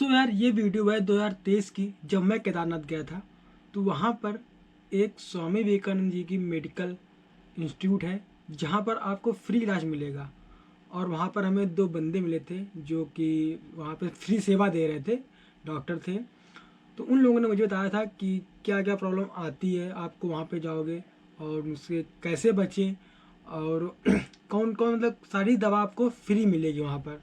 यार ये वीडियो है 2023 की, जब मैं केदारनाथ गया था। तो वहाँ पर एक स्वामी विवेकानंद जी की मेडिकल इंस्टीट्यूट है जहाँ पर आपको फ्री इलाज मिलेगा। और वहाँ पर हमें दो बंदे मिले थे जो कि वहाँ पे फ्री सेवा दे रहे थे, डॉक्टर थे। तो उन लोगों ने मुझे बताया था कि क्या क्या प्रॉब्लम आती है, आपको वहाँ पे जाओगे और उससे कैसे बचें, और कौन कौन मतलब सारी दवा आपको फ्री मिलेगी वहाँ पर।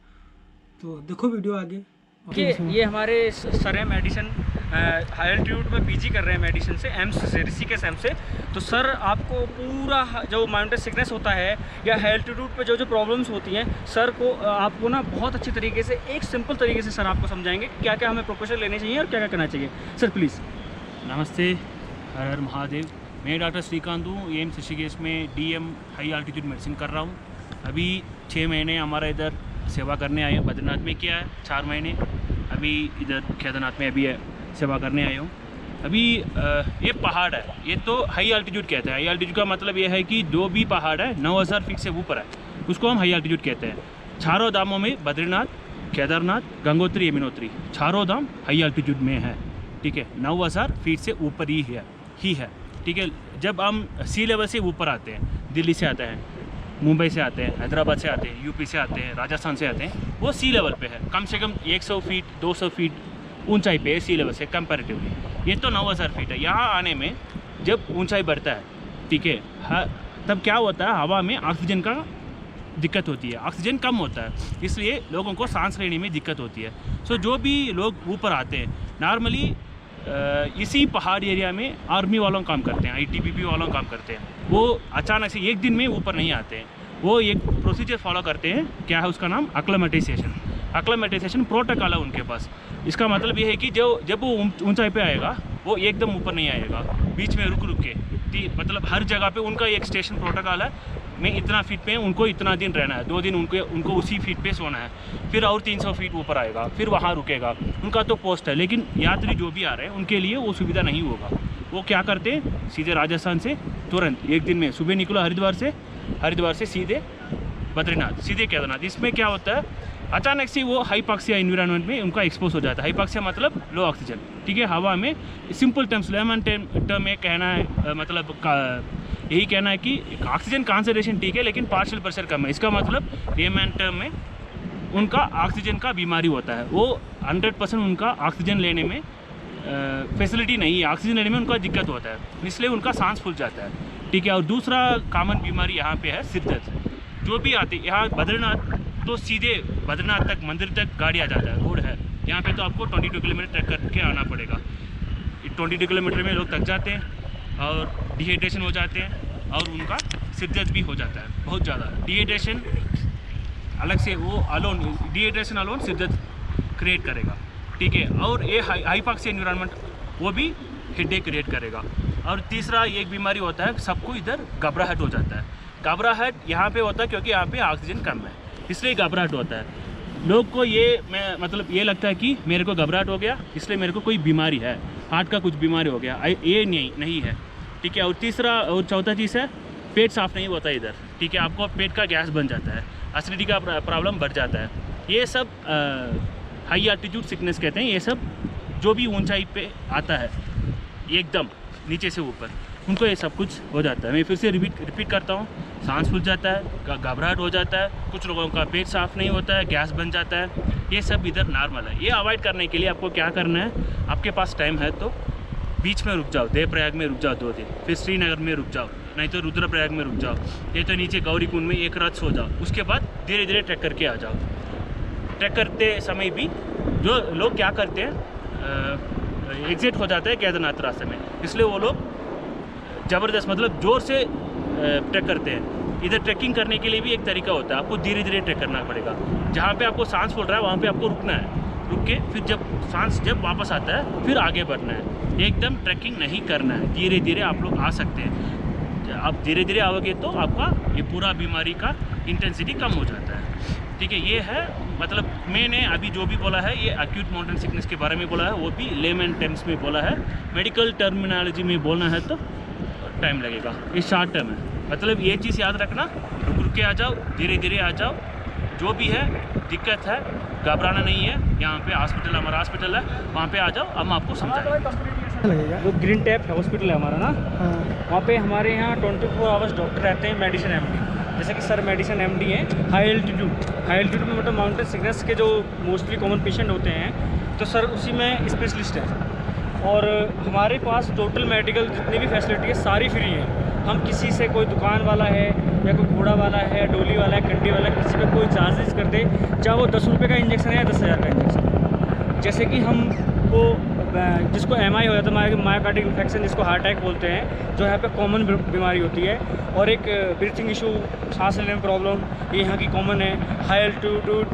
तो देखो वीडियो आगे। ये हमारे सर हैं मेडिसिन हाई एल्टीट्यूड में पीजी कर रहे हैं मेडिसिन से, एम्स से, ऋषिकेश एम्स से। तो सर आपको पूरा जो माउंटेन सिकनेस होता है या हाई एल्टीट्यूड पे जो जो प्रॉब्लम्स होती हैं, सर को आपको ना बहुत अच्छी तरीके से, एक सिंपल तरीके से सर आपको समझाएंगे कि क्या क्या हमें प्रिकॉशन लेने चाहिए और क्या क्या करना चाहिए। Sir please. नमस्ते, हर हर महादेव। मैं डॉक्टर श्रीकांत हूँ, एम्स ऋषिकेश में डीएम हाई एल्टीट्यूड मेडिसिन कर रहा हूँ। अभी 6 महीने हमारा इधर सेवा करने आए हैं। बद्रीनाथ में किया है 4 महीने, अभी इधर केदारनाथ में अभी सेवा करने आया हूँ। अभी ये पहाड़ है, ये तो हाई एल्टीट्यूड कहते हैं। हाई एल्टीट्यूड का मतलब ये है कि जो भी पहाड़ है 9000 फीट से ऊपर है, उसको हम हाई एल्टीट्यूड कहते हैं। चारों धामों में बद्रीनाथ, केदारनाथ, गंगोत्री, यमुनोत्री, चारों धाम हाई एल्टीट्यूड में है। ठीक है, 9000 फीट से ऊपर ही है। ठीक है, जब हम सी लेवल से ऊपर आते हैं, दिल्ली से आते हैं, मुंबई से आते हैं, हैदराबाद से आते हैं, यूपी से आते हैं, राजस्थान से आते हैं, वो सी लेवल पे है। कम से कम 100 फीट 200 फीट ऊंचाई पे है सी लेवल से कंपैरेटिवली। ये तो 9000 फीट है। यहाँ आने में जब ऊंचाई बढ़ता है, ठीक है, तब क्या होता है, हवा में ऑक्सीजन का दिक्कत होती है, ऑक्सीजन कम होता है, इसलिए लोगों को सांस लेने में दिक्कत होती है। सो जो भी लोग ऊपर आते हैं, नॉर्मली इसी पहाड़ी एरिया में आर्मी वालों काम करते हैं, आईटीबीपी वालों काम करते हैं। वो अचानक से एक दिन में ऊपर नहीं आते हैं, वो एक प्रोसीजर फॉलो करते हैं। क्या है उसका नाम? एक्लेमेटाइजेशन प्रोटोकॉल है उनके पास। इसका मतलब ये है कि जब वो ऊंचाई पे आएगा, वो एकदम ऊपर नहीं आएगा, बीच में रुक के, मतलब हर जगह पे उनका एक स्टेशन प्रोटोकॉल है। मैं इतना फीट पे उनको इतना दिन रहना है, 2 दिन उनको उसी फीट पे सोना है, फिर और 300 फीट ऊपर आएगा, फिर वहाँ रुकेगा। उनका तो पोस्ट है, लेकिन यात्री जो भी आ रहे हैं उनके लिए वो सुविधा नहीं होगा। वो क्या करते हैं, सीधे राजस्थान से तुरंत एक दिन में सुबह निकलो हरिद्वार से सीधे बद्रीनाथ, सीधे केदारनाथ। इसमें क्या होता है, अचानक से वो हाइपॉक्सिया एनवायरनमेंट में उनका एक्सपोज हो जाता है। हाइपॉक्सिया मतलब लो ऑक्सीजन, ठीक है, हवा में। सिंपल टर्म्स, लेमन टर्म में कहना है, मतलब यही कहना है कि ऑक्सीजन कॉन्सेंट्रेशन ठीक है, लेकिन पार्शियल प्रेशर कम है। इसका मतलब लेमन टर्म में उनका ऑक्सीजन का बीमारी होता है। वो 100% उनका ऑक्सीजन लेने में फैसिलिटी नहीं है, ऑक्सीजन लेने में उनका दिक्कत होता है, इसलिए उनका सांस फूल जाता है। ठीक है, और दूसरा कॉमन बीमारी यहाँ पे है सिर दर्द। जो भी आते यहाँ बद्रीनाथ, तो सीधे बद्रीनाथ तक, मंदिर तक गाड़ी आ जाता है, रोड है यहाँ पे। तो आपको 22 किलोमीटर ट्रैक करके आना पड़ेगा। 22 किलोमीटर में लोग थक जाते हैं और डिहाइड्रेशन हो जाते हैं, और उनका सिर दर्द भी हो जाता है बहुत ज़्यादा। डिहाइड्रेशन अलग से, वो डिहाइड्रेशन अलोन सिर दर्द क्रिएट करेगा। ठीक है, और ये हाइपॉक्सिया एनवायरनमेंट वो भी हेडेक क्रिएट करेगा। और तीसरा एक बीमारी होता है, सबको इधर घबराहट हो जाता है। घबराहट यहाँ पे होता है क्योंकि यहाँ पे ऑक्सीजन कम है, इसलिए घबराहट होता है। लोग को ये लगता है कि मेरे को घबराहट हो गया, इसलिए मेरे को कोई बीमारी है, हार्ट का कुछ बीमारी हो गया। ये नहीं है। ठीक है, और तीसरा और चौथा चीज़ है, पेट साफ नहीं होता इधर। ठीक है, आपको पेट का गैस बन जाता है, एसिडिटी का प्रॉब्लम बढ़ जाता है। ये सब हाई एल्टीट्यूड सिकनेस कहते हैं। ये सब जो भी ऊंचाई पे आता है एकदम नीचे से ऊपर, उनको ये सब कुछ हो जाता है। मैं फिर से रिपीट करता हूँ, सांस फूल जाता है, घबराहट हो जाता है, कुछ लोगों का पेट साफ नहीं होता है, गैस बन जाता है। ये सब इधर नॉर्मल है। ये अवॉइड करने के लिए आपको क्या करना है, आपके पास टाइम है तो बीच में रुक जाओ, देवप्रयाग में रुक जाओ 2 दिन, फिर श्रीनगर में रुक जाओ, नहीं तो रुद्रप्रयाग में रुक जाओ, ये तो नीचे गौरी कुंड में एक रात सो जाओ। उसके बाद धीरे धीरे ट्रैक करके आ जाओ। ट्रैक करते समय भी जो लोग क्या करते हैं, एग्जिट हो जाता है केदारनाथ रास्ते में, इसलिए वो लोग ज़बरदस्त, मतलब ज़ोर से ट्रैक करते हैं। इधर ट्रैकिंग करने के लिए भी एक तरीका होता है, आपको धीरे धीरे ट्रैक करना पड़ेगा। जहाँ पे आपको सांस फूल रहा है वहाँ पे आपको रुकना है, रुक के फिर जब वापस आता है फिर आगे बढ़ना है। एकदम ट्रैकिंग नहीं करना है, धीरे धीरे आप लोग आ सकते हैं। आप धीरे धीरे आओगे तो आपका ये पूरा बीमारी का इंटेंसिटी कम हो जाता है। ठीक है, ये है, मतलब मैंने अभी जो भी बोला है ये एक्यूट माउंटेन सिकनेस के बारे में बोला है, वो भी लेमन टर्म्स में बोला है। मेडिकल टर्मिनोलॉजी में बोलना है तो टाइम लगेगा, ये शॉर्ट टर्म है। मतलब ये चीज़ याद रखना, रुक के आ जाओ, धीरे धीरे आ जाओ। जो भी है दिक्कत है घबराना नहीं है, यहाँ पे हॉस्पिटल, हमारा हॉस्पिटल है, वहाँ पे आ जाओ, हम आपको समझाएंगे। लगेगा। जो ग्रीन टैप हॉस्पिटल है हमारा ना, हाँ। वहाँ पे हमारे यहाँ 24 आवर्स डॉक्टर रहते हैं, मेडिसिन एमडी। जैसे कि सर मेडिसिन एमडी हैं, हाई एल्टीट्यूड में मतलब माउंटेन सिकनेस के जो मोस्टली कॉमन पेशेंट होते हैं, तो सर उसी में स्पेशलिस्ट हैं। और हमारे पास टोटल मेडिकल जितनी भी फैसिलिटी है सारी फ्री है। हम किसी से, कोई दुकान वाला है या कोई घोड़ा वाला है, डोली वाला है, कंडी वाला है, किसी पे कोई चार्जेस करते, चाहे वो 10 रुपये का इंजेक्शन है या 10,000 का इंजेक्शन। जैसे कि हम को जिसको MI हो जाता है, मायोकार्डिक इन्फेक्शन जिसको हार्ट अटैक बोलते हैं, जो यहाँ पे कॉमन बीमारी होती है, और एक ब्रीथिंग इशू, सांस लेने में प्रॉब्लम, ये यहाँ की कॉमन है। हाई एल्टीट्यूड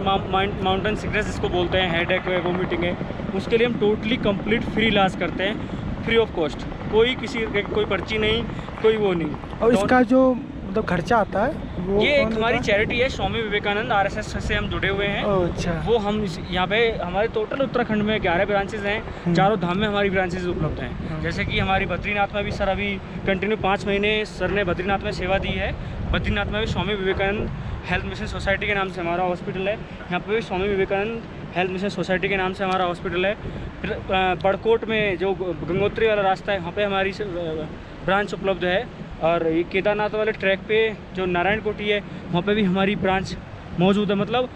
माउंटेन सिकनेस जिसको बोलते हैं, हेडेक है, वोमिटिंग है, उसके लिए हम टोटली कंप्लीट फ्री इलाज करते हैं, फ्री ऑफ कॉस्ट। कोई पर्ची नहीं, कोई वो नहीं। और इसका जो मतलब खर्चा आता है वो ये एक कौन हमारी देता चैरिटी है, स्वामी विवेकानंद RSS से हम जुड़े हुए हैं। है? ओह, अच्छा। वो हम यहाँ पे हमारे टोटल उत्तराखंड में 11 ब्रांचेज हैं, चारों धाम में हमारी ब्रांचेज उपलब्ध हैं। जैसे कि हमारी बद्रीनाथ में भी सर अभी कंटिन्यू 5 महीने सर ने बद्रीनाथ में सेवा दी है। बद्रीनाथ में भी Swami Vivekananda health mission society के नाम से हमारा हॉस्पिटल है। यहाँ पे भी Swami Vivekananda health mission society के नाम से हमारा हॉस्पिटल है। फिर बड़कोट में जो गंगोत्री वाला रास्ता है, वहाँ पे हमारी ब्रांच उपलब्ध है। और ये केदारनाथ वाले ट्रैक पे जो नारायण कोटी है, वहाँ पे भी हमारी ब्रांच मौजूद है। मतलब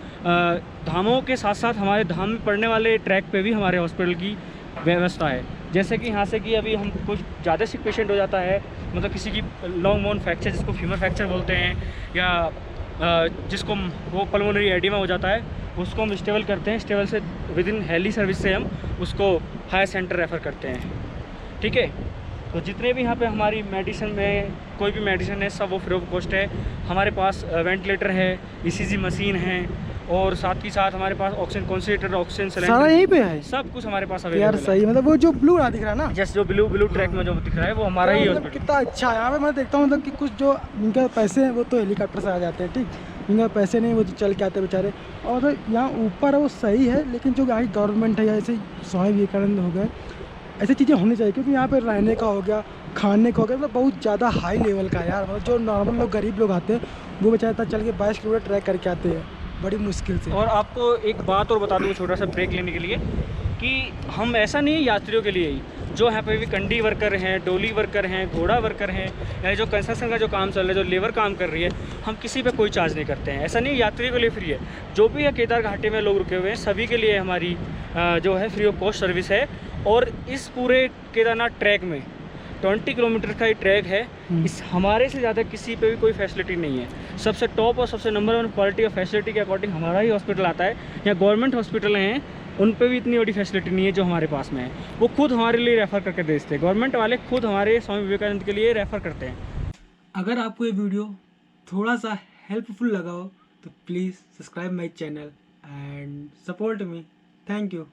धामों के साथ साथ हमारे धाम में पड़ने वाले ट्रैक पे भी हमारे हॉस्पिटल की व्यवस्था है। जैसे कि यहाँ से कि अभी हम कुछ ज़्यादा सिक पेशेंट हो जाता है, मतलब किसी की लॉन्ग बोन फ्रैक्चर जिसको फीमर फ्रैक्चर बोलते हैं, या जिसको वो पल्मोनरी एडिमा हो जाता है, उसको हम स्टेबल करते हैं। स्टेबल से विद इन हेली सर्विस से हम उसको हायर सेंटर रेफ़र करते हैं। ठीक है, तो जितने भी यहाँ पे हमारी मेडिसिन में कोई भी मेडिसिन है, सब वो फ्री ऑफ कॉस्ट है। हमारे पास वेंटिलेटर है, ECG मशीन है, और साथ ही साथ हमारे पास ऑक्सीजन कॉन्सेंट्रेटर, ऑक्सीजन सारा सिलेंडर, यहीं पे है सब कुछ हमारे पास यार। अवेलेबल है। सही, मतलब वो जो ब्लू दिख रहा है ना, जस्ट जो ब्लू ट्रैक में जो दिख रहा है वो हमारा ही मतलब हॉस्पिटल। कितना अच्छा है। यहाँ पे मैं देखता हूँ मतलब कि कुछ जो इनके पैसे हैं वो तो हेलीकॉप्टर से आ जाते हैं, ठीक, इनके पैसे नहीं, वो तो चल के आते हैं बेचारे। और तो यहाँ ऊपर है वो सही है, लेकिन जो यहाँ की गवर्नमेंट है, या ऐसे स्वामी विवेकानंद हो गए, ऐसी चीज़ें होनी चाहिए। क्योंकि यहाँ पे रहने का हो गया, खाने का हो गया, मतलब बहुत ज़्यादा हाई लेवल का है यार। मतलब जो नॉर्मल लोग, गरीब लोग आते हैं, वो बेचारे चल के 22 किलोमीटर ट्रैक करके आते हैं बड़ी मुश्किल से। और आपको एक बात और बता दूँ छोटा सा ब्रेक लेने के लिए, कि हम ऐसा नहीं यात्रियों के लिए ही, जो यहाँ पे भी कंडी वर्कर हैं, डोली वर्कर हैं, घोड़ा वर्कर हैं, या जो कंस्ट्रक्शन का जो काम चल रहा है, जो लेबर काम कर रही है, हम किसी पे कोई चार्ज नहीं करते हैं। ऐसा नहीं, यात्रियों के लिए फ्री है। जो भी है केदार घाटी में लोग रुके हुए हैं, सभी के लिए हमारी जो है फ्री ऑफ कॉस्ट सर्विस है। और इस पूरे केदारनाथ ट्रैक में 20 किलोमीटर का ही ट्रैक है। इस हमारे से ज़्यादा किसी पे भी कोई फैसिलिटी नहीं है। सबसे टॉप और सबसे नंबर 1 क्वालिटी और फैसिलिटी के अकॉर्डिंग हमारा ही हॉस्पिटल आता है। यहाँ गवर्नमेंट हॉस्पिटल हैं, उन पे भी इतनी बड़ी फैसिलिटी नहीं है जो हमारे पास में है। वो खुद हमारे लिए रेफ़र करके भेजते हैं, गवर्नमेंट वाले खुद हमारे स्वामी विवेकानंद के लिए रेफ़र करते हैं। अगर आपको ये वीडियो थोड़ा सा हेल्पफुल लगा हो तो please subscribe my channel and support me. Thank you.